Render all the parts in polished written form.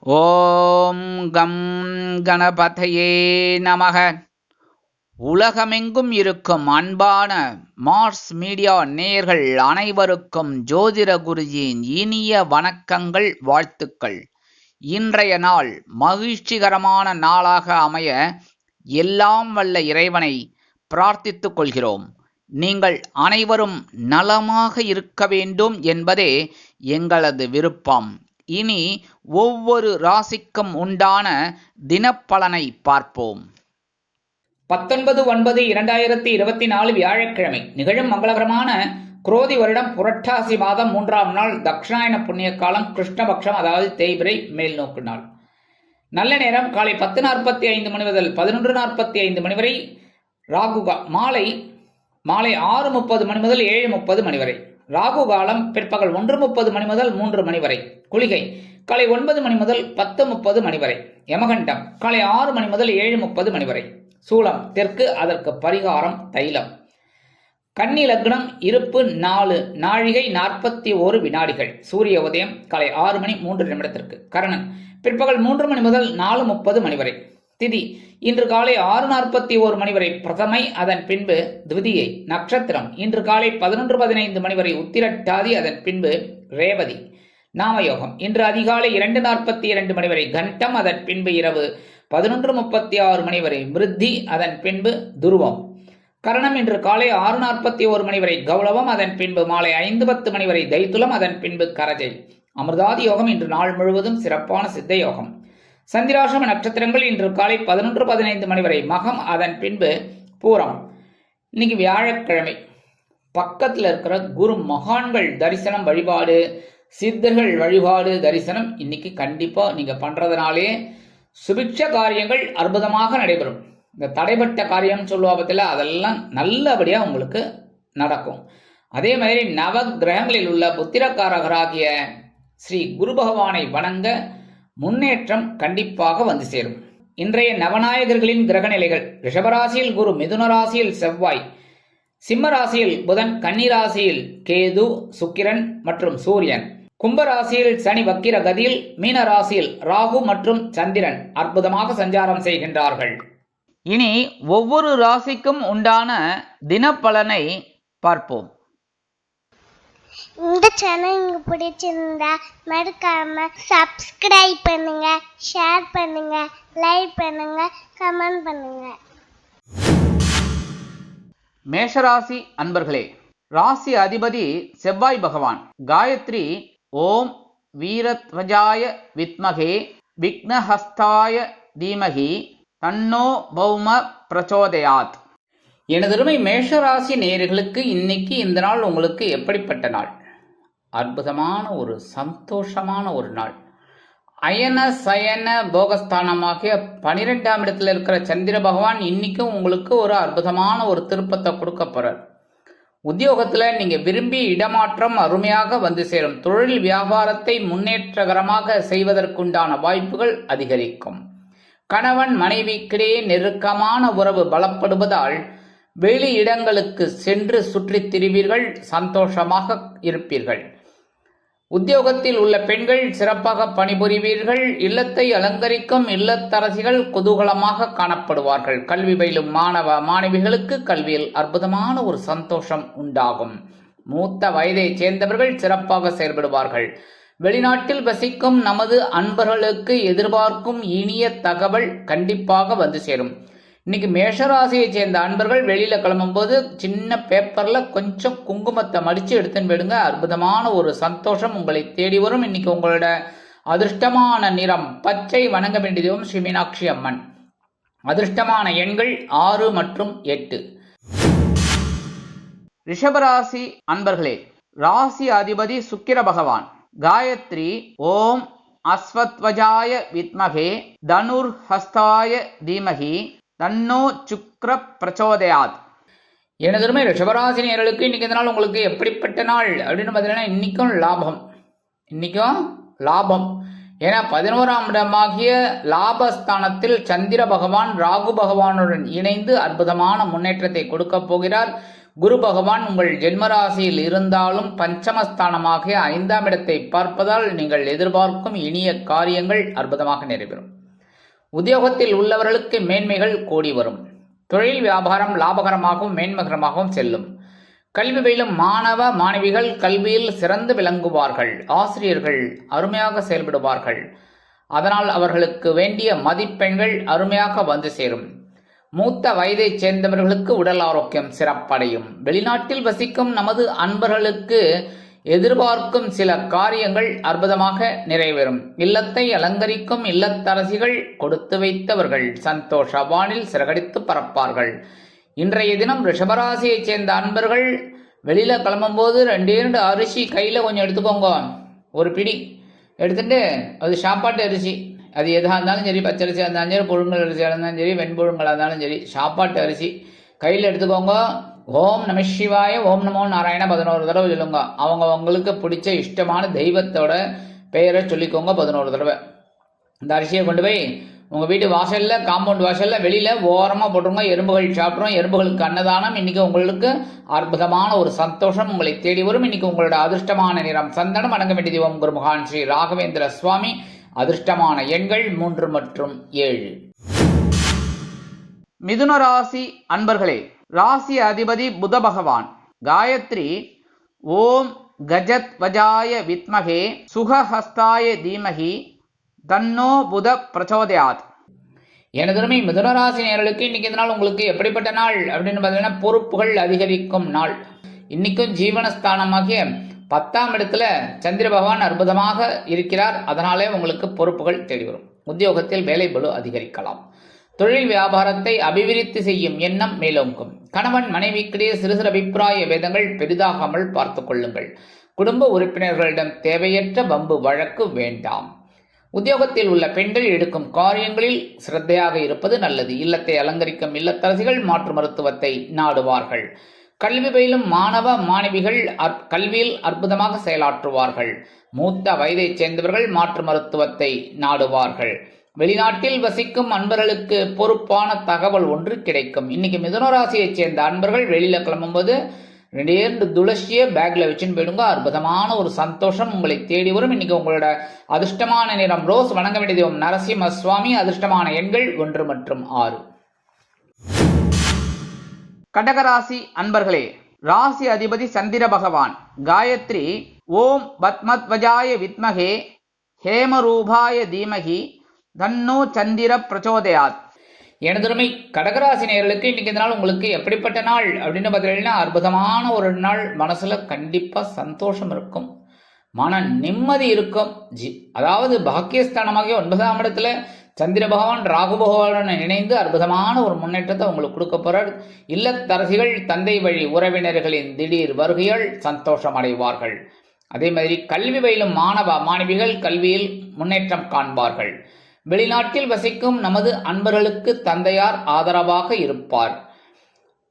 ஓம் come கணபதையே நமக. உலகமெங்கும் இருக்கும் அன்பான மார்ஸ் மீடியா நேயர்கள் அனைவருக்கும் ஜோதிட குருஜியின் இனிய வணக்கங்கள், வாழ்த்துக்கள். இன்றைய நாள் மகிழ்ச்சிகரமான நாளாக அமைய எல்லாம் வல்ல இறைவனை பிரார்த்தித்துக் கொள்கிறோம். நீங்கள் அனைவரும் நலமாக இருக்க வேண்டும் என்பதே எங்களது விருப்பம். இனி ஒவ்வொரு ராசிக்கும் உண்டான தினப்பலனை பார்ப்போம். 19/9/2024 வியாழக்கிழமை நிகழும் மங்களகரமான குரோதி வருடம் புரட்டாசி மாதம் 3ஆம் நாள், தக்ஷாயன புண்ணிய காலம், கிருஷ்ணபக்ஷம், அதாவது தேய்பிரை மேல் நோக்கு நாள். நல்ல நேரம் காலை 10:45 மணி முதல் 11:45 மணி வரை. ராகுகா மாலை 6:30 மணி முதல் 7:30 மணி வரை. ராகு காலம் பிற்பகல் 1:30 மணி முதல் 3 மணி வரை. குளிகை காலை 9 மணி முதல் 10:30 மணி வரை. யமகண்டம் காலை 6 மணி முதல் 7:30 மணி வரை. சூலம் தெற்கு, அதற்கு பரிகாரம் தைலம். கன்னி லக்னம், இருப்பு 4 நாழிகை 41 வினாடிகள். சூரிய உதயம் காலை 6 மணி 3 நிமிடத்திற்கு. கரணன் பிற்பகல் 3 மணி முதல் 4:30 மணி வரை. திதி இன்று காலை 6:41 மணி வரை பிரதமை, அதன் பின்பு துவிதியை. நட்சத்திரம் இன்று காலை 11:15 மணி வரை உத்திரட்டாதி, அதன் பின்பு ரேவதி. நாமயோகம் இன்று அதிகாலை 2:42 மணி வரை கண்டம், அதன் பின்பு இரவு 11:36 மணி வரை மிருத்தி, அதன் பின்பு துருவம். கரணம் இன்று காலை 6:41 மணி வரை கௌளவம், அதன் பின்பு மாலை 5:10 மணி வரை தைத்துலம், அதன் பின்பு கரஜை. அமிர்தாதி யோகம் இன்று நாள் முழுவதும் சிறப்பான சித்த யோகம். சந்திராசிரம நட்சத்திரங்கள் இன்று காலை 11:15 மணி வரை மகம், அதன் பின்பு பூரம். இன்னைக்கு வியாழக்கிழமை. பக்கத்தில் இருக்கிற குரு மகான்கள் தரிசனம் வழிபாடு, சித்தர்கள் வழிபாடு தரிசனம் இன்னைக்கு கண்டிப்பா நீங்க பண்றதுனாலே சுபிட்ச காரியங்கள் அற்புதமாக நடைபெறும். இந்த தடைப்பட்ட காரியம் சொல்லுவா பத்தில அதெல்லாம் நல்லபடியா உங்களுக்கு நடக்கும். அதே மாதிரி நவ கிரகங்களில் உள்ள புத்திரக்காரகராகிய ஸ்ரீ குரு பகவானை வணங்க முன்னேற்றம் கண்டிப்பாக வந்து சேரும். இன்றைய நவநாயகர்களின் கிரக நிலைகள்: ரிஷபராசியில் குரு, மிதுன ராசியில் செவ்வாய், சிம்ம ராசியில் புதன், கன்னி ராசியில் கேது, சுக்கிரன் மற்றும் சூரியன், கும்பராசியில் சனி வக்கிர கதியில், மீன ராசியில் ராகு மற்றும் சந்திரன் அற்புதமாக சஞ்சாரம் செய்கின்றார்கள். இனி ஒவ்வொரு ராசிக்கும் உண்டான தினப்பலனை பார்ப்போம். இந்த சேனல் உங்களுக்கு பிடிச்சிருந்தா மறக்காம சப்ஸ்கிரைப் பண்ணுங்க, ஷேர் பண்ணுங்க, லைக் பண்ணுங்க, கமெண்ட் பண்ணுங்க. மேஷராசி அன்பர்களே, ராசி அதிபதி செவ்வாய் பகவான். காயத்ரி ஓம் வீரத்வஜாய வித்மகே விக்னஹஸ்தாய தீமகி தன்னோ பௌம பிரச்சோதயாத். எனதருமை மேஷராசி நேயர்களுக்கு இன்னைக்கு இந்த நாள் உங்களுக்கு எப்படிப்பட்ட நாள்? அற்புதமான ஒரு சந்தோஷமான ஒரு நாள். அயன சயன போகஸ்தானமாகிய 12ஆம் இடத்துல இருக்கிற சந்திர பகவான் இன்னைக்கும் உங்களுக்கு ஒரு அற்புதமான ஒரு திருப்பத்தை கொடுக்க போறார். உத்தியோகத்துல நீங்க விரும்பி இடமாற்றம் அருமையாக வந்து சேரும். தொழில் வியாபாரத்தை முன்னேற்றகரமாக செய்வதற்குண்டான வாய்ப்புகள் அதிகரிக்கும். கணவன் மனைவிக்கிடையே நெருக்கமான உறவு பலப்படுவதால் வெளி இடங்களுக்கு சென்று சுற்றித் திரிவீர்கள், சந்தோஷமாக இருப்பீர்கள். உத்தியோகத்தில் உள்ள பெண்கள் சிறப்பாக பணிபுரிவீர்கள். இல்லத்தை அலங்கரிக்கும் இல்லத்தரசிகள் குதூகலமாக காணப்படுவார்கள். கல்வி பயிலும் மாணவ மாணவிகளுக்கு கல்வியில் அற்புதமான ஒரு சந்தோஷம் உண்டாகும். மூத்த வயதை சேர்ந்தவர்கள் சிறப்பாக செயல்படுவார்கள். வெளிநாட்டில் வசிக்கும் நமது அன்பர்களுக்கு எதிர்பார்க்கும் இனிய தகவல் கண்டிப்பாக வந்து சேரும். இன்னைக்கு மேஷராசியை சேர்ந்த அன்பர்கள் வெளியில கிளம்பும்போது சின்ன பேப்பர்ல கொஞ்சம் குங்குமத்தை மடிச்சு எடுத்துன்னு போயிடுங்க. அற்புதமான ஒரு சந்தோஷம் உங்களை தேடி வரும். இன்னைக்கு உங்களோட அதிர்ஷ்டமான நிறம் பச்சை. வணங்க வேண்டியதும் ஸ்ரீ மீனாட்சி அம்மன். அதிர்ஷ்டமான எண்கள் 6 மற்றும் 8. ரிஷபராசி அன்பர்களே, ராசி அதிபதி சுக்கிர பகவான். காயத்ரி ஓம் அஸ்வத்வஜாய வித்மகே தனுர் ஹஸ்தாய தீமகி தன்னோ சுக்ர பிரச்சோதயாத். எனதருமை ரிஷபராசி நேயர்களுக்கு இன்னைக்கு இந்த நாள் உங்களுக்கு எப்படிப்பட்ட நாள் அப்படின்னு பார்த்தீங்கன்னா இன்னைக்கும் லாபம். ஏன்னா 11ஆம் இடமாகிய லாபஸ்தானத்தில் சந்திர பகவான் ராகு பகவானுடன் இணைந்து அற்புதமான முன்னேற்றத்தை கொடுக்க போகிறார். குரு பகவான் உங்கள் ஜென்மராசியில் இருந்தாலும் பஞ்சமஸ்தானமாகிய 5ஆம் இடத்தை பார்ப்பதால் நீங்கள் எதிர்பார்க்கும் இனிய காரியங்கள் அற்புதமாக நிறைவேறும். உத்தியோகத்தில் உள்ளவர்களுக்கு மேன்மைகள் கூடி வரும். தொழில் வியாபாரம் லாபகரமாகவும் மேன்மகரமாகவும் செல்லும். கல்வி பயிலும் மாணவ மாணவிகள் கல்வியில் சிறந்து விளங்குவார்கள். ஆசிரியர்கள் அருமையாக செயல்படுவார்கள். அதனால் அவர்களுக்கு வேண்டிய மதிப்பெண்கள் அருமையாக வந்து சேரும். மூத்த வயதைச் சேர்ந்தவர்களுக்கு உடல் ஆரோக்கியம் சிறப்படையும். வெளிநாட்டில் வசிக்கும் நமது அன்பர்களுக்கு எதிர்பார்க்கும் சில காரியங்கள் அற்புதமாக நிறைவேறும். இல்லத்தை அலங்கரிக்கும் இல்லத்தரசிகள் கொடுத்து வைத்தவர்கள் சந்தோஷ வானில் சிறகடித்து பறப்பார்கள். இன்றைய தினம் ரிஷபராசியைச் சேர்ந்த அன்பர்கள் வெளியில கிளம்பும்போது 2 அரிசி கையில கொஞ்சம் எடுத்துக்கோங்க. ஒரு பிடி எடுத்துட்டு, அது சாப்பாட்டு அரிசி, அது எதாக இருந்தாலும் சரி, பச்சரிசியாக இருந்தாலும் சரி, புழுங்கல் அரிசியாக இருந்தாலும் சரி, வெண்புழுங்கலாக இருந்தாலும் சரி, சாப்பாட்டு அரிசி கையில் எடுத்துக்கோங்க. ஓம் நம சிவாய, ஓம் நமோ நாராயண 11 தடவை சொல்லுங்க. அவங்களுக்கு பிடிச்ச இஷ்டமான தெய்வத்தோட பெயரை சொல்லிக்கோங்க 11 தடவை. இந்த அரிசியை கொண்டு போய் உங்கள் வீட்டு வாசலில், காம்பவுண்ட் வாசலில் வெளியில் ஓரமாக போட்டுருங்க. எறும்புகள் சாப்பிட்றோம். எறும்புகளுக்கு அன்னதானம். இன்னைக்கு உங்களுக்கு அற்புதமான ஒரு சந்தோஷம் உங்களை தேடி வரும். இன்னைக்கு உங்களோட அதிர்ஷ்டமான நிறம் சந்தனம். அடங்க வேண்டிய தெய்வம் குருமகான் ஸ்ரீ ராகவேந்திர சுவாமி. அதிர்ஷ்டமான எண்கள் 3 மற்றும் 7. மிதுன ராசி அன்பர்களே, ராசி அதிபதி புத பகவான். காயத்ரி ஓம் கஜத் வஜாய வித்மகே சுகஹஸ்தாய தீமகி தன்னோ புத பிரச்சோதயாத். எனதுமே மிதுனராசி நேயர்களுக்கு இன்னைக்கு இந்த நாள் உங்களுக்கு எப்படிப்பட்ட நாள் அப்படின்னு பார்த்தீங்கன்னா, பொறுப்புகள் அதிகரிக்கும் நாள். இன்னைக்கும் ஜீவனஸ்தானமாகிய 10ஆம் இடத்துல சந்திர பகவான் அற்புதமாக இருக்கிறார். அதனாலே உங்களுக்கு பொறுப்புகள் தேடி வரும். உத்தியோகத்தில் வேலை பளு அதிகரிக்கலாம். தொழில் வியாபாரத்தை அபிவிருத்தி செய்யும் எண்ணம் மேலோங்கும். கணவன் மனைவிக்கிடையே சிறு சிறு அபிப்பிராய வேதங்கள் பெரிதாகாமல் பார்த்து கொள்ளுங்கள். குடும்ப உறுப்பினர்களிடம் தேவையற்ற வம்பு வழக்கு வேண்டாம். உத்தியோகத்தில் உள்ள பெண்கள் எடுக்கும் காரியங்களில் சிரத்தையாக இருப்பது நல்லது. இல்லத்தை அலங்கரிக்கும் இல்லத்தரசிகள் மாற்று மருத்துவத்தை நாடுவார்கள். கல்வி பயிலும் மாணவ மாணவிகள் கல்வியில் அற்புதமாக செயலாற்றுவார்கள். மூத்த வயதைச் சேர்ந்தவர்கள் மாற்று மருத்துவத்தை நாடுவார்கள். வெளிநாட்டில் வசிக்கும் அன்பர்களுக்கு பொறுப்பான தகவல் ஒன்று கிடைக்கும். இன்னைக்கு மிதுனராசியைச் சேர்ந்த அன்பர்கள் வெளியில கிளம்பும்போது 2 துளசியை பேக்ல வச்சுன்னு போயிடுங்க. அற்புதமான ஒரு சந்தோஷம் உங்களை தேடி வரும். இன்னைக்கு உங்களோட அதிர்ஷ்டமான நிறம் ரோஸ். வணங்க வேண்டிய தெய்வம் நரசிம்ம சுவாமி. அதிர்ஷ்டமான எண்கள் 1 மற்றும் 6. கடகராசி அன்பர்களே, ராசி அதிபதி சந்திர பகவான். காயத்ரி ஓம் பத்மத்வஜாய வித்மகே ஹேமரூபாய தீமகி தன்னோ சந்திர பிரச்சோதயாத். எனதுமை கடகராசி நேயர்களுக்கு இன்னைக்கு இந்த நாள் உங்களுக்கு எப்படிப்பட்ட நாள் அப்படின்னு பார்த்தீங்கன்னா, அற்புதமான ஒரு நாள். மனசுல கண்டிப்பா சந்தோஷம் இருக்கும், மன நிம்மதி இருக்கும். அதாவது பாக்கியஸ்தானமாகிய 9ஆம் இடத்துல சந்திர பகவான் ராகு பகவானுடன் இணைந்து அற்புதமான ஒரு முன்னேற்றத்தை உங்களுக்கு கொடுக்க போறார். இல்லத்தரசிகள் தந்தை வழி உறவினர்களின் திடீர் வருகையால் சந்தோஷம் அடைவார்கள். அதே மாதிரி கல்வி பயிலும் மாணவ மாணவிகள் கல்வியில் முன்னேற்றம் காண்பார்கள். வெளிநாட்டில் வசிக்கும் நமது அன்பர்களுக்கு தந்தையார் ஆதரவாக இருப்பார்.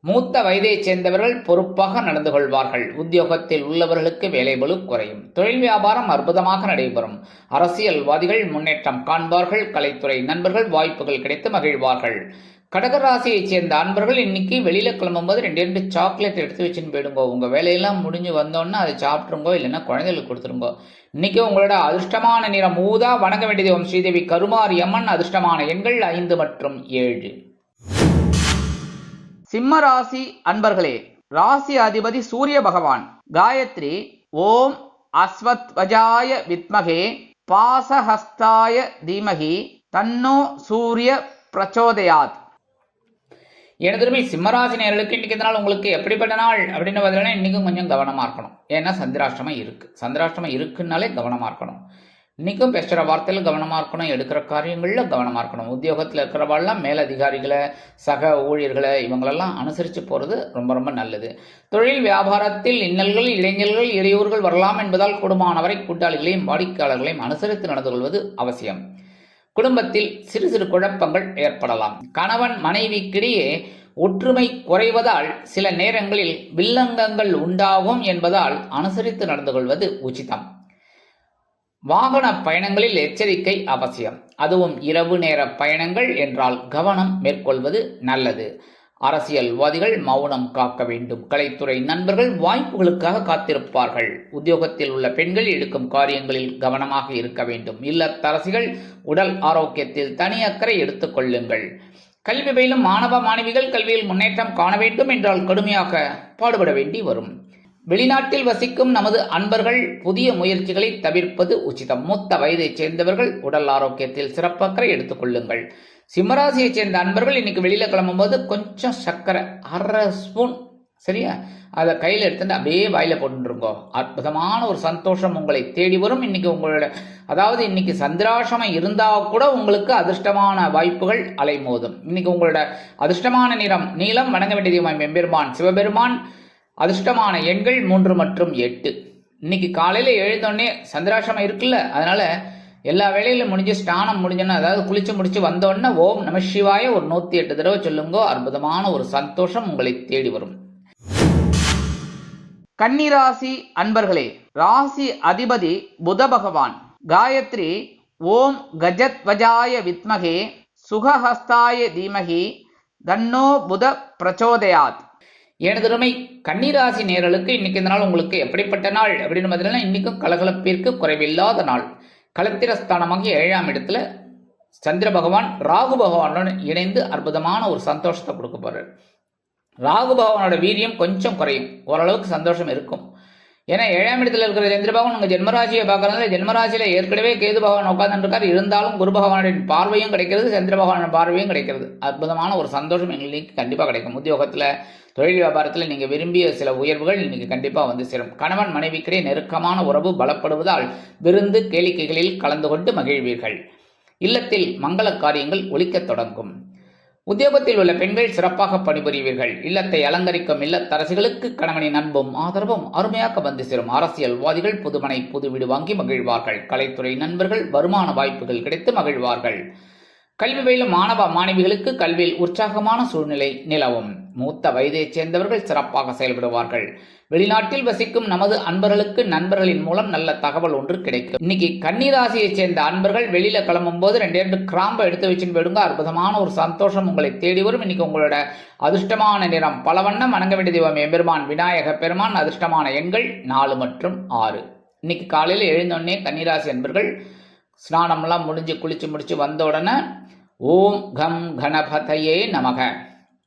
மூத்த வயதைச் சேர்ந்தவர்கள் பொறுப்பாக நடந்து கொள்வார்கள். உத்தியோகத்தில் உள்ளவர்களுக்கு வேலைபளு குறையும். தொழில் வியாபாரம் அற்புதமாக நடைபெறும். அரசியல்வாதிகள் முன்னேற்றம் காண்பார்கள். கலைத்துறை நண்பர்கள் வாய்ப்புகள் கிடைத்து மகிழ்வார்கள். கடகராசியைச் சேர்ந்த அன்பர்கள் இன்னைக்கு வெளியில கிளம்பும்போது 2 சாக்லேட் எடுத்து வச்சுன்னு போயிடுங்க. உங்க வேலையெல்லாம் முடிஞ்சு வந்தோன்னா அதை சாப்பிட்டுருங்கோ, இல்லைன்னா குழந்தைகளுக்கு கொடுத்துருங்கோ. இன்னைக்கு உங்களோட அதிர்ஷ்டமான நிறம் ஊதா. வணங்க வேண்டிய தெய்வம் ஸ்ரீதேவி கருமாரி அம்மன். அதிர்ஷ்டமான எண்கள் 5 மற்றும் 7. சிம்ம ராசி அன்பர்களே, ராசி அதிபதி சூரிய பகவான். காயத்ரி ஓம் அஸ்வத்வஜாய வித்மகே பாசஹஸ்தாய தீமகி தன்னோ சூரிய பிரச்சோதயாத். எனதுமே சிம்மராசி நேயர்களுக்கு இன்னைக்கு இந்த நாள் உங்களுக்கு எப்படிப்பட்ட நாள் அப்படின்னு பார்த்தீங்கன்னா, இன்னைக்கும் கொஞ்சம் கவனமா இருக்கணும். ஏன்னா சந்திராஷ்டமம் இருக்கு. சந்திராஷ்டமம் இருக்குன்னாலே கவனமா இருக்கணும். இன்னைக்கும் பேசுகிற வார்த்தையில் கவனமா இருக்கணும். எடுக்கிற காரியங்கள்ல கவனமா இருக்கணும். உத்தியோகத்தில் இருக்கிறவாள்லாம் மேலதிகாரிகளை, சக ஊழியர்களை இவங்களெல்லாம் அனுசரித்து போறது ரொம்ப ரொம்ப நல்லது. தொழில் வியாபாரத்தில் இன்னல்கள், இளைஞர்கள், இளையோர்கள் வரலாம் என்பதால் கூடுமானவரை கூட்டாளிகளையும் வாடிக்கையாளர்களையும் அனுசரித்து நடந்து கொள்வது அவசியம். குடும்பத்தில் சிறு சிறு குழப்பங்கள் ஏற்படலாம். கணவன் மனைவிக்கிடையே ஒற்றுமை குறைவதால் சில நேரங்களில் வில்லங்கங்கள் உண்டாகும் என்பதால் அனுசரித்து நடந்து கொள்வது உச்சிதம். வாகன பயணங்களில் எச்சரிக்கை அவசியம். அதுவும் இரவு நேர பயணங்கள் என்றால் கவனம் மேற்கொள்வது நல்லது. அரசியல்வாதிகள் மௌனம் காக்க வேண்டும். கலைத்துறை நண்பர்கள் வாய்ப்புகளுக்காக காத்திருப்பார்கள். உத்தியோகத்தில் உள்ள பெண்கள் எடுக்கும் காரியங்களில் கவனமாக இருக்க வேண்டும். இல்லத்தரசிகள் உடல் ஆரோக்கியத்தில் தனி அக்கறை எடுத்துக் கொள்ளுங்கள். கல்வி பயிலும் மாணவ மாணவிகள் கல்வியில் முன்னேற்றம் காண வேண்டும் என்றால் கடுமையாக பாடுபட வேண்டி வரும். வெளிநாட்டில் வசிக்கும் நமது அன்பர்கள் புதிய முயற்சிகளை தவிர்ப்பது உச்சிதம். மூத்த வயதைச் சேர்ந்தவர்கள் உடல் ஆரோக்கியத்தில் சிறப்பக்கறை எடுத்துக் கொள்ளுங்கள். சிம்மராசியைச் சேர்ந்த அன்பர்கள் இன்னைக்கு வெளியில கிளம்பும்போது கொஞ்சம் சர்க்கரை 1/2 ஸ்பூன், சரியா, அதை கையில் எடுத்துட்டு அப்படியே வாயில போட்டுருங்கோ. அற்புதமான ஒரு சந்தோஷம் உங்களை தேடி வரும். இன்னைக்கு உங்களோட இன்னைக்கு சந்திராசிரமம் இருந்தா கூட உங்களுக்கு அதிர்ஷ்டமான வாய்ப்புகள் அலைமோதும். இன்னைக்கு உங்களோட அதிர்ஷ்டமான நிறம் நீலம். வணங்க வேண்டிய எம்பெருமான் சிவபெருமான். அதிர்ஷ்டமான எண்கள் 3 மற்றும் 8. இன்னைக்கு காலையில எழுந்தோடனே சந்திராசிரமம் இருக்குல்ல, அதனால எல்லா வேலையிலும் முடிஞ்சு ஸ்நானம் முடிஞ்சோன்னா, அதாவது குளிச்சு முடிச்சு வந்தோடனே ஓம் நம சிவாய ஒரு 108 தடவை சொல்லுங்கோ. அற்புதமான ஒரு சந்தோஷம் உங்களை தேடி வரும். கன்னிராசி அன்பர்களே, ராசி அதிபதி புத பகவான். காயத்ரி ஓம் கஜத்வஜாய வித்மகே சுகஹஸ்தாய தீமகி தன்னோ புத பிரச்சோதயாத். எனதுமை கன்னிராசி நேயர்களுக்கு இன்னைக்கு இந்த நாள் உங்களுக்கு எப்படிப்பட்ட நாள் அப்படின்னு பார்த்தீங்கன்னா, இன்னைக்கும் கலகலப்பிற்கு குறைவில்லாத நாள். களத்திரஸ்தானமாகிய 7ஆம் இடத்துல சந்திர பகவான் ராகு பகவானுடன் இணைந்து அற்புதமான ஒரு சந்தோஷத்தை கொடுக்க போறார். ராகு பகவானோட வீரியம் கொஞ்சம் குறையும், ஓரளவுக்கு சந்தோஷம் இருக்கும். ஏன்னா 7ஆம் இடத்துல இருக்கிற சந்திர பகவான் உங்க ஜென்மராசியை பார்க்கறதுனால, ஜென்மராசியில ஏற்கனவே கேது பகவான் உட்கார்ந்துருக்காரு. இருந்தாலும் குரு பகவானின் பார்வையும் கிடைக்கிறது, சந்திர பகவானின் பார்வையும் கிடைக்கிறது. அற்புதமான ஒரு சந்தோஷம் எங்களுக்கு கண்டிப்பா கிடைக்கும். உத்தியோகத்துல தொழில் வியாபாரத்தில் நீங்க விரும்பிய சில உயர்வுகள் இன்னைக்கு கண்டிப்பா வந்து சேரும். கணவன் மனைவிக்கிடையே நெருக்கமான உறவு பலப்படுவதால் விருந்து கேளிக்கைகளில் கலந்து கொண்டு மகிழ்வீர்கள். இல்லத்தில் மங்கள காரியங்கள் ஒலிக்கத் தொடங்கும். உத்தியோகத்தில் உள்ள பெண்கள் சிறப்பாக பணிபுரிவீர்கள். இல்லத்தை அலங்கரிக்கும் இல்லத்தரசிகளுக்கு கணவனின் அன்பும் ஆதரவும் அருமையாக வந்து சேரும். அரசியல்வாதிகள் புதுமனை புது வீடு வாங்கி மகிழ்வார்கள். கலைத்துறை நண்பர்கள் வருமான வாய்ப்புகள் கிடைத்து மகிழ்வார்கள். கல்வி பயிலும் மாணவ மாணவிகளுக்கு கல்வியில் உற்சாகமான சூழ்நிலை நிலவும். மூத்த வயதைச் சேர்ந்தவர்கள் சிறப்பாக செயல்படுவார்கள். வெளிநாட்டில் வசிக்கும் நமது அன்பர்களுக்கு நண்பர்களின் மூலம் நல்ல தகவல் ஒன்று கிடைக்கும். இன்னைக்கு கன்னிராசியைச் சேர்ந்த அன்பர்கள் வெளியில கிளம்பும் போது 2 கிராம்பை எடுத்து வச்சுன்னு போயிடுங்க. அற்புதமான ஒரு சந்தோஷம் உங்களை தேடி வரும். இன்னைக்கு உங்களோட அதிர்ஷ்டமான நிறம் பலவண்ணம். வணங்க வேண்டிய தெய்வம் எம்பெருமான் விநாயக பெருமான். அதிர்ஷ்டமான எண்கள் 4 மற்றும் 6. இன்னைக்கு காலையில் எழுந்தோடனே கன்னிராசி அன்பர்கள் ஸ்நானம்லாம் முடிஞ்சு குளிச்சு முடிச்சு வந்த உடனே ஓம் கம் கணபதையே நமக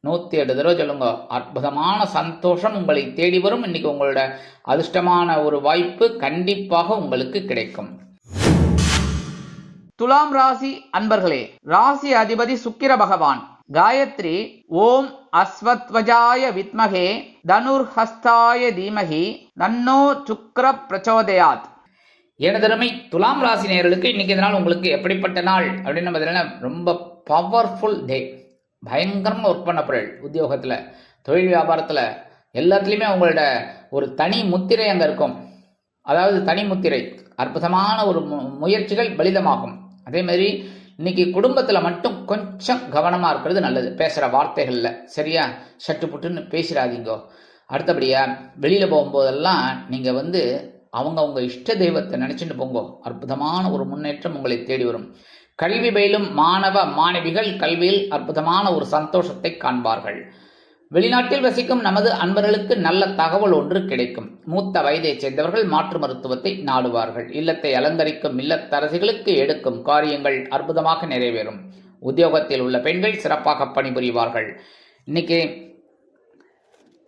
108 தடவை சொல்லுங்க. அற்புதமான சந்தோஷம் உங்களை தேடி வரும். இன்னைக்கு உங்களோட அதிர்ஷ்டமான ஒரு வாய்ப்பு கண்டிப்பாக உங்களுக்கு கிடைக்கும். துலாம் ராசி அன்பர்களே, ராசி அதிபதி சுக்கிர பகவான். காயத்ரி ஓம் அஸ்வத்வஜாய வித்மகே தனுர்ஹஸ்தாய தீமகி தன்னோ சுக்ர பிரச்சோதயாத். எனதருமை துலாம் ராசி நேயர்களுக்கு இன்னைக்கு இந்த நாள் உங்களுக்கு எப்படிப்பட்ட நாள் அப்படின்னு பார்த்தீங்கன்னா, ரொம்ப பவர்ஃபுல் டே. பயங்கரமாக ஒர்க் பண்ண பொருள். உத்தியோகத்தில் தொழில் வியாபாரத்தில் எல்லாத்துலேயுமே உங்களோட ஒரு தனி முத்திரை அங்கே இருக்கும். அதாவது தனி முத்திரை. அற்புதமான ஒரு முயற்சிகள் பலிதமாகும். அதே மாதிரி இன்னைக்கு குடும்பத்தில் மட்டும் கொஞ்சம் கவனமாக இருக்கிறது நல்லது. பேசுகிற வார்த்தைகளில் சரியா சட்டு புட்டுன்னு பேசிடாதீங்கோ. அடுத்தபடியாக வெளியில் போகும்போதெல்லாம் நீங்கள் அவங்க இஷ்ட தெய்வத்தை நினைச்சுட்டு போங்கோ. அற்புதமான ஒரு முன்னேற்றம் உங்களை தேடி வரும். கல்வி பயிலும் மாணவ மாணவிகள் கல்வியில் அற்புதமான ஒரு சந்தோஷத்தை காண்பார்கள். வெளிநாட்டில் வசிக்கும் நமது அன்பர்களுக்கு நல்ல தகவல் ஒன்று கிடைக்கும். மூத்த வயதைச் சேர்ந்தவர்கள் மாற்று மருத்துவத்தை நாடுவார்கள். இல்லத்தை அலங்கரிக்கும் இல்லத்தரசிகளுக்கு எடுக்கும் காரியங்கள் அற்புதமாக நிறைவேறும். உத்தியோகத்தில் உள்ள பெண்கள் சிறப்பாக பணிபுரிவார்கள். இன்னைக்கு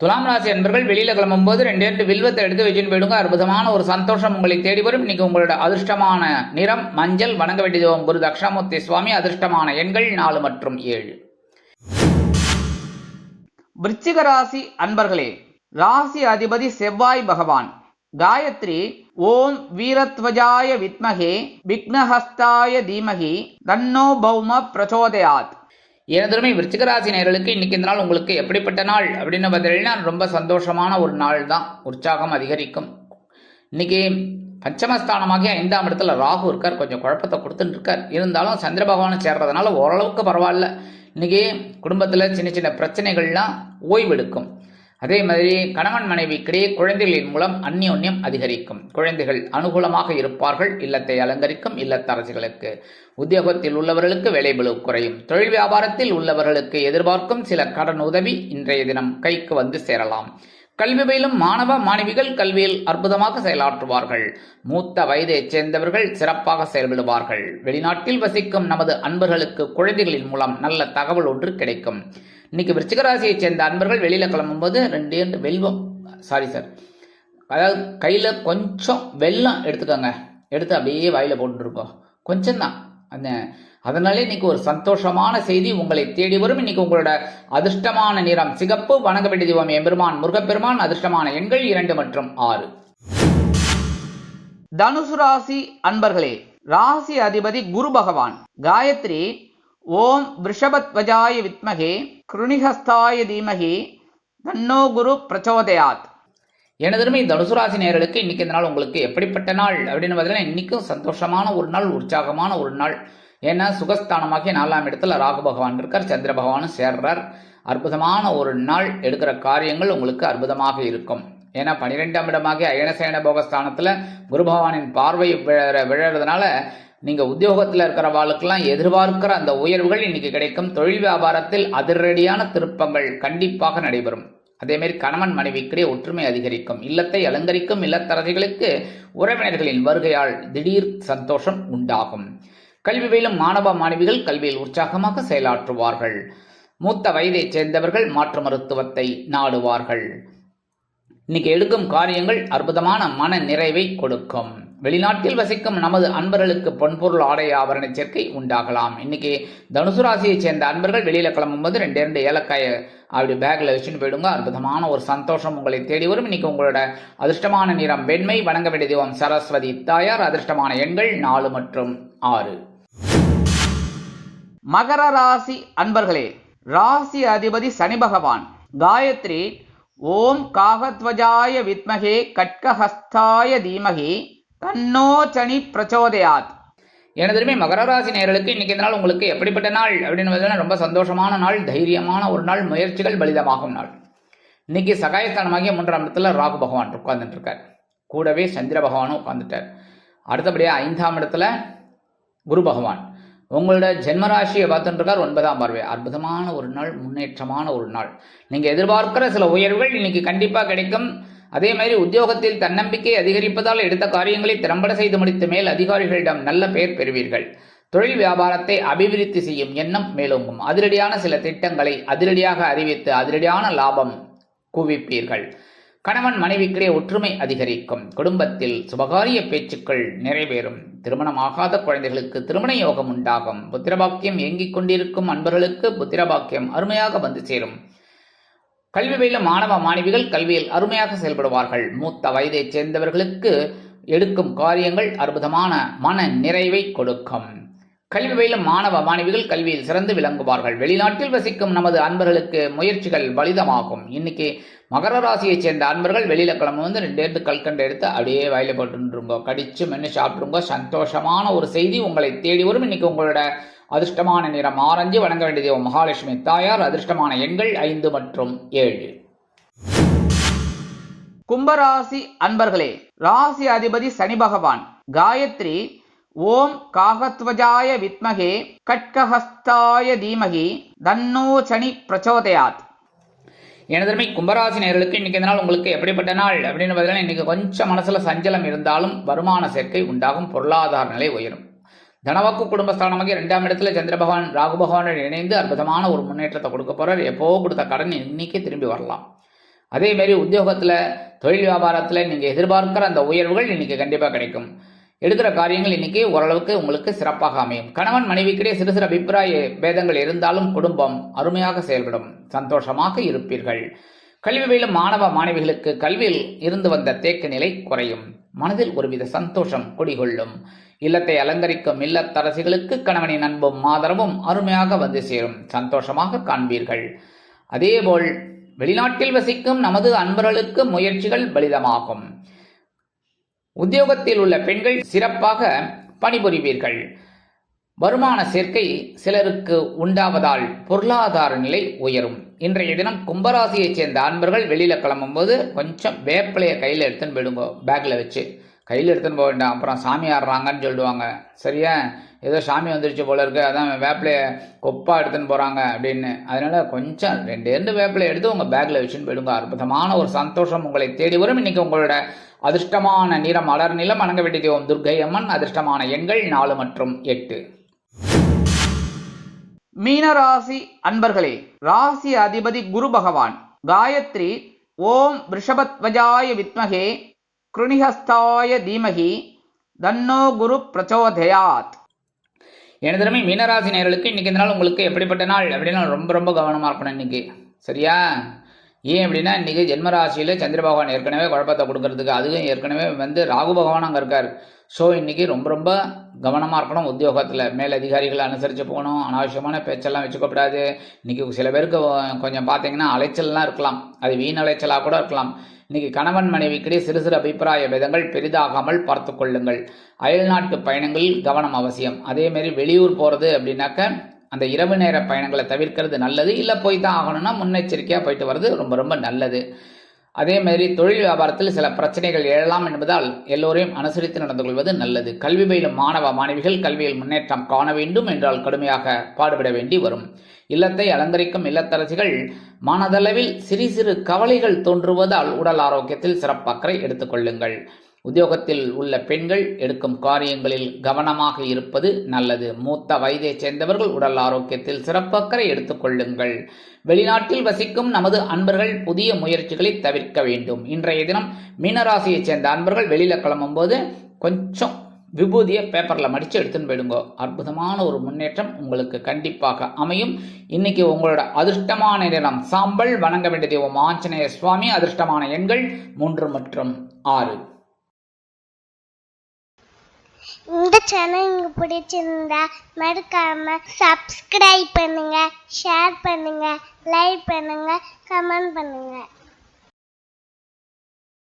துலாம் ராசி அன்பர்கள் வெளியில கிளம்பும் போது 2 வில்வத்தை எடுத்து வச்சுன்னு போயிடுங்க. அற்புதமான ஒரு சந்தோஷம் உங்களை தேடி வரும். இன்னைக்கு உங்களோட அதிர்ஷ்டமான நிறம் மஞ்சள். வணங்க வேண்டிய தெய்வம் குரு தட்சிணாமூர்த்தி சுவாமி. அதிர்ஷ்டமான எண்கள் 4 மற்றும் 7. விருச்சிக ராசி அன்பர்களே, ராசி அதிபதி செவ்வாய் பகவான். காயத்ரி ஓம் வீரத்வஜாய வித்மகே விக்னஹஸ்தாய தீமகி தன்னோ பௌம பிரச்சோதயாத். எனதுமே விருச்சிகராசி நேயர்களுக்கு இன்னைக்கு இந்த நாள் உங்களுக்கு எப்படிப்பட்ட நாள் அப்படின்னு பார்த்தீங்கன்னா, ரொம்ப சந்தோஷமான ஒரு நாள் தான். உற்சாகம் அதிகரிக்கும். இன்னைக்கு பஞ்சமஸ்தானமாகிய 5ஆம் இடத்துல ராகு இருக்கார். கொஞ்சம் குழப்பத்தை கொடுத்துட்டு இருக்கார். இருந்தாலும் சந்திர பகவானை சேர்றதுனால ஓரளவுக்கு பரவாயில்ல. இன்னைக்கு குடும்பத்தில் சின்ன சின்ன பிரச்சனைகள்லாம் ஓய்வெடுக்கும். அதே மாதிரி கணவன் மனைவிக்கிடையே குழந்தைகளின் மூலம் அந்யோன்யம் அதிகரிக்கும். குழந்தைகள் அனுகூலமாக இருப்பார்கள். இல்லத்தை அலங்கரிக்கும். இல்லத்தரசிகளுக்கு உத்தியோகத்தில் உள்ளவர்களுக்கு வேலைபளு குறையும். தொழில் வியாபாரத்தில் உள்ளவர்களுக்கு எதிர்பார்க்கும் சில கடன் உதவி இன்றைய தினம் கைக்கு வந்து சேரலாம். கல்வி பயிலும் மாணவ மாணவிகள் கல்வியில் அற்புதமாக செயலாற்றுவார்கள். மூத்த வயதைச் சேர்ந்தவர்கள் சிறப்பாக செயல்படுவார்கள். வெளிநாட்டில் வசிக்கும் நமது அன்பர்களுக்கு குழந்தைகளின் மூலம் நல்ல தகவல் ஒன்று கிடைக்கும். இன்னைக்கு விருச்சிக ராசியைச் சேர்ந்த அன்பர்கள் வெளியில கிளம்பும்போது அதாவது கையில கொஞ்சம் வெல்லம் எடுத்துக்கோங்க. எடுத்து அப்படியே வாயில போட்டுருக்கோம். கொஞ்சம் தான். அதனாலே இன்னைக்கு ஒரு சந்தோஷமான செய்தி உங்களை தேடி வரும். இன்னைக்கு உங்களோட அதிர்ஷ்டமான நிறம் சிகப்பு. வணங்க வேண்டிய தெய்வம் எம்பெருமான் முருகப்பெருமான். அதிர்ஷ்டமான எண்கள் 2 மற்றும் 6. தனுசு ராசி அன்பர்களே, ராசி அதிபதி குரு பகவான். காயத்ரி ஓம் விருஷபத்வஜாய வித்மகே கிருணிஹஸ்தாய தீமகி தன்னோ குரு பிரச்சோதயாத். எனதருமை தனுசு ராசி நேயர்களுக்கு இன்னைக்கு இந்த நாள் உங்களுக்கு எப்படிப்பட்ட நாள் அப்படின்னு பார்த்தீங்கன்னா, இன்னைக்கும் சந்தோஷமான ஒரு நாள், உற்சாகமான ஒரு நாள். ஏன்னா சுகஸ்தானமாகிய 4ஆம் இடத்துல ராகு பகவான் இருக்கார், சந்திர பகவானும் சேர்றார். அற்புதமான ஒரு நாள். எடுக்கிற காரியங்கள் உங்களுக்கு அற்புதமாக இருக்கும். ஏன்னா 12ஆம் இடமாகிய அயனசேன போகஸ்தானத்துல குரு பகவானின் பார்வை விழறதுனால நீங்க உத்தியோகத்தில் இருக்கிறவாளுக்கெல்லாம் எதிர்பார்க்கிற அந்த உயர்வுகள் இன்னைக்கு கிடைக்கும். தொழில் வியாபாரத்தில் அதிரடியான திருப்பங்கள் கண்டிப்பாக நடைபெறும். அதே மாதிரி கணவன் மனைவிக்கிடையே ஒற்றுமை அதிகரிக்கும். இல்லத்தை அலங்கரிக்கும். இல்லத்தரசிகளுக்கு உறவினர்களின் வருகையால் திடீர் சந்தோஷம் உண்டாகும். கல்வி பயிலும் மாணவ மாணவிகள் கல்வியில் உற்சாகமாக செயலாற்றுவார்கள். மூத்த வயதைச் சேர்ந்தவர்கள் மாற்று மருத்துவத்தை நாடுவார்கள். இன்னைக்கு எடுக்கும் காரியங்கள் அற்புதமான மன நிறைவை கொடுக்கும். வெளிநாட்டில் வசிக்கும் நமது அன்பர்களுக்கு பொன்பொருள் ஆடை ஆபரண சேர்க்கை உண்டாகலாம். இன்னைக்கு தனுசு ராசியை சேர்ந்த அன்பர்கள் வெளியில கிளம்பும்போது 2 ஏலக்காயை அப்படி பேக்ல வச்சுட்டு போயிடுங்க. அற்புதமான ஒரு சந்தோஷம் உங்களை தேடி வரும். இன்னைக்கு உங்களோட அதிர்ஷ்டமான நிறம் வெண்மை. வணங்க வேண்டிய தெய்வம் சரஸ்வதி தாயார். அதிர்ஷ்டமான எண்கள் 4 மற்றும் 6. மகர ராசி அன்பர்களே, ராசி அதிபதி சனி பகவான். காயத்ரி ஓம் காகத்வஜாய வித்மகே கட்கஹஸ்தாய தீமகி தன்னோ சனி பிரச்சோதயாத். எனதுமே மகர ராசி நேயர்களுக்கு இன்னைக்கு இந்த நாள் உங்களுக்கு எப்படிப்பட்ட நாள் அப்படின்னு பார்த்தீங்கன்னா, ரொம்ப சந்தோஷமான நாள், தைரியமான ஒரு நாள், முயற்சிகள் பலிதமாகும் நாள். இன்னைக்கு சகாயஸ்தானமாகிய 3ஆம் இடத்துல ராகு பகவான் உட்கார்ந்துட்டு இருக்கார். கூடவே சந்திர பகவானும் உட்கார்ந்துட்டார். அடுத்தபடியாக 5ஆம் இடத்துல குரு பகவான் உங்களோட ஜென்மராசியை பார்த்துட்டு இருக்கார். 9ஆம் பார்வை. அற்புதமான ஒரு நாள், முன்னேற்றமான ஒரு நாள். நீங்க எதிர்பார்க்கிற சில உயர்வுகள் இன்னைக்கு கண்டிப்பா கிடைக்கும். அதே மாதிரி உத்தியோகத்தில் தன்னம்பிக்கை அதிகரிப்பதால் எடுத்த காரியங்களை திறம்பட செய்து முடித்த மேல் அதிகாரிகளிடம் நல்ல பெயர் பெறுவீர்கள். தொழில் வியாபாரத்தை அபிவிருத்தி செய்யும் எண்ணம் மேலோங்கும். அதிரடியான சில திட்டங்களை அதிரடியாக அறிவித்து அதிரடியான லாபம் குவிப்பீர்கள். கணவன் மனைவிக்கிடையே ஒற்றுமை அதிகரிக்கும். குடும்பத்தில் சுபகாரிய பேச்சுக்கள் நிறைவேறும். திருமணமாகாத குழந்தைகளுக்கு திருமண யோகம் உண்டாகும். புத்திரபாக்கியம் ஏங்கிக் கொண்டிருக்கும் அன்பர்களுக்கு புத்திரபாக்கியம் அருமையாக வந்து சேரும். கல்வி பயிலும் மாணவ மாணவிகள் கல்வியில் அருமையாக செயல்படுவார்கள். மூத்த வயதைச் சேர்ந்தவர்களுக்கு எடுக்கும் காரியங்கள் அற்புதமான மன நிறைவை கொடுக்கும். கல்வி பயிலும் மாணவ மாணவிகள் கல்வியில் சிறந்து விளங்குவார்கள். வெளிநாட்டில் வசிக்கும் நமது அன்பர்களுக்கு முயற்சிகள் பலிதமாகும். இன்னைக்கு மகர ராசியைச் சேர்ந்த அன்பர்கள் வெளியில கிளம்பு வந்து 2 கல்கண்டை எடுத்து அப்படியே வயல போட்டுருங்க. கடிச்சு மென்று சாப்பிட்டுருங்க. சந்தோஷமான ஒரு செய்தி உங்களை தேடி வரும். இன்னைக்கு உங்களோட அதிர்ஷ்டமான நிறம் ஆரஞ்சு. வணங்க வேண்டிய தெய்வம் மகாலட்சுமி தாயார். அதிர்ஷ்டமான எண்கள் 5 மற்றும் 7. கும்பராசி அன்பர்களே, ராசி அதிபதி சனி பகவான். காயத்ரி ஓம் காகத்வஜாய வித்மகே கட்கஹஸ்தாய தீமகி தன்னோ சனி பிரச்சோதயாத். எனதருமை கும்பராசி நேயர்களுக்கு இன்னைக்கு இந்த நாள் உங்களுக்கு எப்படிப்பட்ட நாள் அப்படின்னு பார்த்தீங்கன்னா, இன்னைக்கு கொஞ்சம் மனசுல சஞ்சலம் இருந்தாலும் வருமான சேர்க்கை உண்டாகும். பொருளாதார நிலை உயரும். தனவாக்கு குடும்பஸ்தானமாக 2ஆம் இடத்துல சந்திர பகவான் ராகு பகவானுடன் இணைந்து அற்புதமான ஒரு முன்னேற்றத்தை கொடுக்க போறார். எப்போ கொடுத்த கடன் இன்னைக்கு திரும்பி வரலாம். அதே மாதிரி உத்தியோகத்துல தொழில் வியாபாரத்துல நீங்க எதிர்பார்க்கிற அந்த உயர்வுகள் இன்னைக்கு கண்டிப்பா கிடைக்கும். எடுக்கிற காரியங்கள் இன்னைக்கு ஓரளவுக்கு உங்களுக்கு சிறப்பாக அமையும். கணவன் மனைவிக்கிடையே சிறு சிறு அபிப்பிராய பேதங்கள் இருந்தாலும் குடும்பம் அருமையாக செயல்படும். சந்தோஷமாக இருப்பீர்கள். கல்வி பயிலும் மாணவ மாணவிகளுக்கு கல்வியில் இருந்து வந்த தேக்க நிலை குறையும். மனதில் ஒருவித சந்தோஷம் குடிகொள்ளும். இல்லத்தை அலங்கரிக்கும் இல்லத்தரசிகளுக்கு கணவனின் அன்பும் ஆதரவும் அருமையாக வந்து சேரும். சந்தோஷமாக காண்பீர்கள். அதேபோல் வெளிநாட்டில் வசிக்கும் நமது அன்பர்களுக்கு முயற்சிகள் பலிதமாகும். உத்தியோகத்தில் உள்ள பெண்கள் சிறப்பாக பணிபுரிவீர்கள். வருமான சேர்க்கை சிலருக்கு உண்டாவதால் பொருளாதார நிலை உயரும். இன்றைய தினம் கும்பராசியைச் சேர்ந்த அன்பர்கள் வெளியில் கிளம்பும்போது கொஞ்சம் வேப்பிலையை கையில் எடுத்துன்னு போயிடுங்க. பேக்கில் வச்சு கையில் எடுத்துன்னு போக வேண்டாம், அப்புறம் சாமி ஆடுறாங்கன்னு சொல்லிடுவாங்க. சரியா? ஏதோ சாமி வந்துருச்சு போல இருக்கு, அதான் வேப்பிலையை கொப்பாக எடுத்துன்னு போகிறாங்க அப்படின்னு. அதனால் கொஞ்சம் 2 வேப்பிலை எடுத்து உங்கள் பேக்கில் வச்சுன்னு போயிடுங்க. அற்புதமான ஒரு சந்தோஷம் உங்களை தேடி வரும். இன்றைக்கி உங்களோட அதிர்ஷ்டமான நிறம் மலர் நிலம். வணங்க வேண்டிய தெய்வம் துர்க்கை அம்மன். அதிர்ஷ்டமான எண்கள் 4 மற்றும் 8. மீனராசி அன்பர்களே, ராசி அதிபதி குரு பகவான். காயத்ரி ஓம் ரிஷபத்வஜாய வித்மகே கிருணிஹஸ்தாய தீமகி தன்னோ குரு பிரச்சோதயாத். எனது திறமை மீனராசி நேயர்களுக்கு இன்றைக்கி இந்த நாள் உங்களுக்கு எப்படிப்பட்ட நாள் அப்படின்னா ரொம்ப ரொம்ப கவனமாக இருக்கணும் இன்றைக்கி. சரியா? ஏன் அப்படின்னா இன்றைக்கி ஜென்மராசியில் சந்திர பகவான் ஏற்கனவே குழப்பத்தை கொடுக்கறதுக்கு, அதுவும் ஏற்கனவே ராகு பகவான் அங்கே இருக்கார். ஸோ இன்றைக்கி ரொம்ப ரொம்ப கவனமாக இருக்கணும். உத்தியோகத்தில் மேலதிகாரிகளை அனுசரித்து போகணும். அனாவசியமான பேச்செல்லாம் வச்சுக்கப்படாது. இன்றைக்கி சில பேருக்கு கொஞ்சம் பார்த்தீங்கன்னா அலைச்சல்லாம் இருக்கலாம், அது வீண் அலைச்சலாக கூட இருக்கலாம். இன்றைக்கி கணவன் மனைவிக்கிடையே சிறு சிறு அபிப்பிராய பேதங்கள் பெரிதாகாமல் பார்த்து கொள்ளுங்கள். அயல்நாட்டு பயணங்களில் கவனம் அவசியம். அதேமாரி வெளியூர் போகிறது அப்படின்னாக்க அந்த இரவு நேர பயணங்களை தவிர்க்கிறது நல்லது. இல்லை போய் தான் ஆகணும்னா முன்னெச்சரிக்கையாக போயிட்டு வர்றது ரொம்ப ரொம்ப நல்லது. அதேமாதிரி தொழில் வியாபாரத்தில் சில பிரச்சனைகள் எழலாம் என்பதால் எல்லோரையும் அனுசரித்து நடந்து கொள்வது நல்லது. கல்வி பயிலும் மாணவ மாணவிகள் கல்வியில் முன்னேற்றம் காண வேண்டும் என்றால் கடுமையாக பாடுபட வேண்டி வரும். இல்லத்தை அலங்கரிக்கும் இல்லத்தரசிகள் மனதளவில் சிறு சிறு கவலைகள் தோன்றுவதால் உடல் ஆரோக்கியத்தில் சிறப்பக்கறை எடுத்துக்கொள்ளுங்கள். உத்தியோகத்தில் உள்ள பெண்கள் எடுக்கும் காரியங்களில் கவனமாக இருப்பது நல்லது. மூத்த வயதைச் சேர்ந்தவர்கள் உடல் ஆரோக்கியத்தில் சிறப்பக்கறை எடுத்துக்கொள்ளுங்கள். வெளிநாட்டில் வசிக்கும் நமது அன்பர்கள் புதிய முயற்சிகளை தவிர்க்க வேண்டும். இன்றைய தினம் மீனராசியைச் சேர்ந்த அன்பர்கள் வெளியில் கிளம்பும்போது கொஞ்சம் விபூதியை பேப்பரில் மடித்து எடுத்துன்னு போயிடுங்க. அற்புதமான ஒரு முன்னேற்றம் உங்களுக்கு கண்டிப்பாக அமையும். இன்னைக்கு உங்களோட அதிர்ஷ்டமான நிறம் சாம்பல். வணங்க வேண்டிய தெய்வம் ஆஞ்சநேய சுவாமி. அதிர்ஷ்டமான எண்கள் 3 மற்றும் 6. இந்த சேனல் உங்களுக்கு பிடிச்சிருந்தா மறக்காம சப்ஸ்கிரைப் பண்ணுங்க, ஷேர் பண்ணுங்க, லைக் பண்ணுங்க, கமெண்ட் பண்ணுங்க.